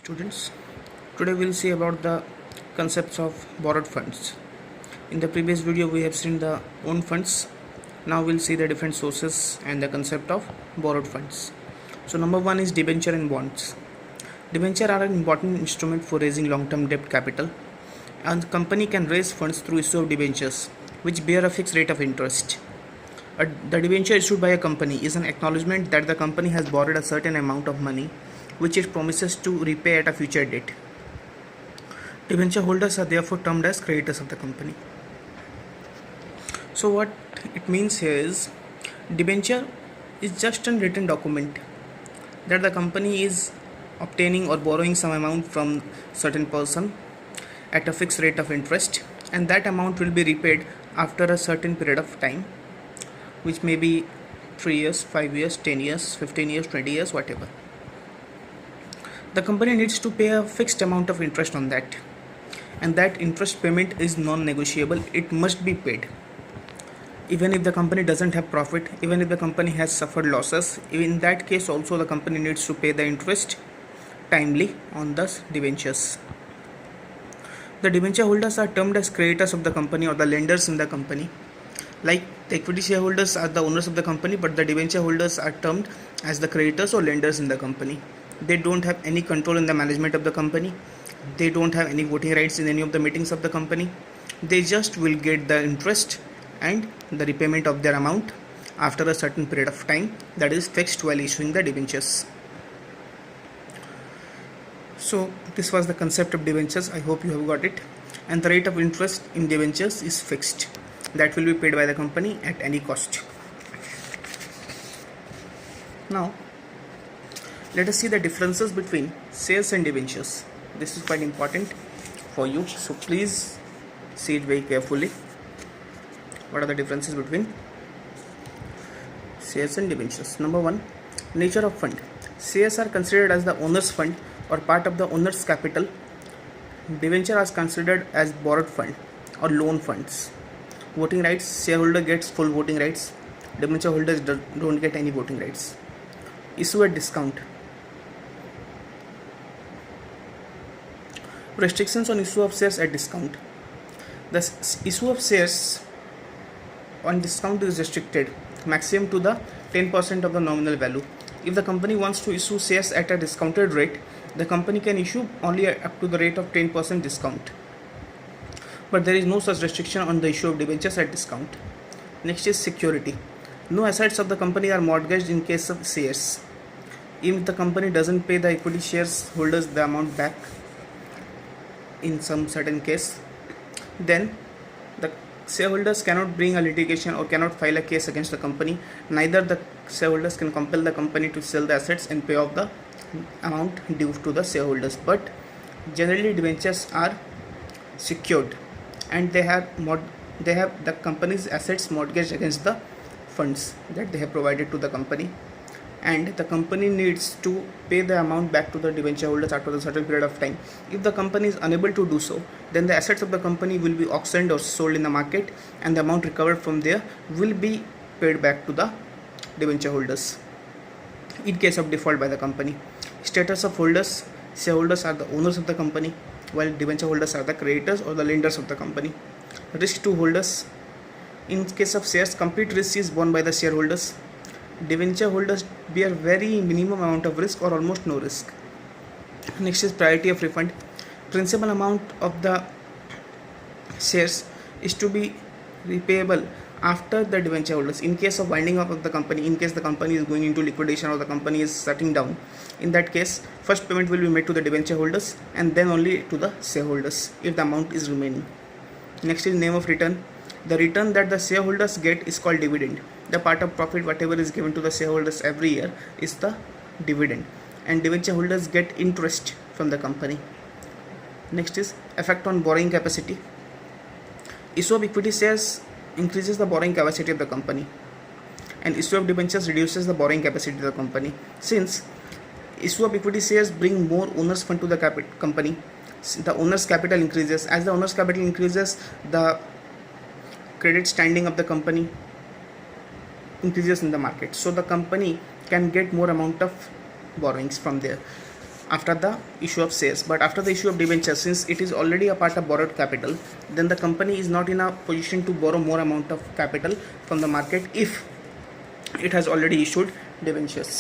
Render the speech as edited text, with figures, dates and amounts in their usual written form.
Students, today we'll see about the concepts of borrowed funds. In the previous video we have seen the own funds. Now we'll see the different sources and the concept of borrowed funds. So number one is debenture and bonds. Debenture are an important instrument for raising long-term debt capital, and the company can raise funds through issue of debentures which bear a fixed rate of interest. The debenture issued by a company is an acknowledgement that the company has borrowed a certain amount of money which it promises to repay at a future date. Debenture holders are therefore termed as creditors of the company. So what it means here is debenture is just a written document that the company is obtaining or borrowing some amount from certain person at a fixed rate of interest, and that amount will be repaid after a certain period of time, which may be 3 years, 5 years, 10 years, 15 years, 20 years, whatever. The company needs to pay a fixed amount of interest on that, and that interest payment is non-negotiable. It must be paid. Even if the company doesn't have profit, even if the company has suffered losses, in that case also the company needs to pay the interest timely on the debentures. The debenture holders are termed as creditors of the company or the lenders in the company. Like the equity shareholders are the owners of the company, but the debenture holders are termed as the creditors or lenders in the company. They don't have any control in the management of the company. They don't have any voting rights in any of the meetings of the company. They just will get the interest and the repayment of their amount after a certain period of time that is fixed while issuing the debentures. So this was the concept of debentures. I hope you have got it. And the rate of interest in debentures is fixed. That will be paid by the company at any cost. Now let us see the differences between shares and debentures. This is quite important for you, so please see it very carefully. What are the differences between shares and debentures? Number one, nature of fund. Shares are considered as the owner's fund or part of the owner's capital. Debenture is considered as borrowed fund or loan funds. Voting rights, shareholder gets full voting rights. Debenture holders don't get any voting rights. Issue at discount. Restrictions on issue of shares at discount. The issue of shares on discount is restricted maximum to the 10% of the nominal value. If the company wants to issue shares at a discounted rate, the company can issue only up to the rate of 10% discount. But there is no such restriction on the issue of debentures at discount. Next is security. No assets of the company are mortgaged in case of shares. If the company doesn't pay the equity shares holders the amount back in some certain case, then the shareholders cannot bring a litigation or cannot file a case against the company. Neither the shareholders can compel the company to sell the assets and pay off the amount due to the shareholders. But generally debentures are secured and they have the company's assets mortgaged against the funds that they have provided to the company, and the company needs to pay the amount back to the debenture holders after a certain period of time. If the company is unable to do so, then the assets of the company will be auctioned or sold in the market, and the amount recovered from there will be paid back to the debenture holders in case of default by the company. Status of holders. Shareholders are the owners of the company, while debenture holders are the creditors or the lenders of the company. Risk to holders. In case of shares, complete risk is borne by the shareholders. Debenture holders bear very minimum amount of risk or almost no risk. Next is priority of refund. Principal amount of the shares is to be repayable after the debenture holders. In case of winding up of the company, in case the company is going into liquidation or the company is shutting down, in that case first payment will be made to the debenture holders and then only to the shareholders if the amount is remaining. Next is name of return. The return that the shareholders get is called dividend. The part of profit whatever is given to the shareholders every year is the dividend, and debenture holders get interest from the company. Next is effect on borrowing capacity. Issue of equity shares increases the borrowing capacity of the company, and issue of debentures reduces the borrowing capacity of the company. Since issue of equity shares bring more owners fund to the company, the owner's capital increases. As the owner's capital increases, the credit standing of the company increases in the market, so the company can get more amount of borrowings from there. after the issue of shares. But after the issue of debentures, since it is already a part of borrowed capital, then the company is not in a position to borrow more amount of capital from the market if it has already issued debentures.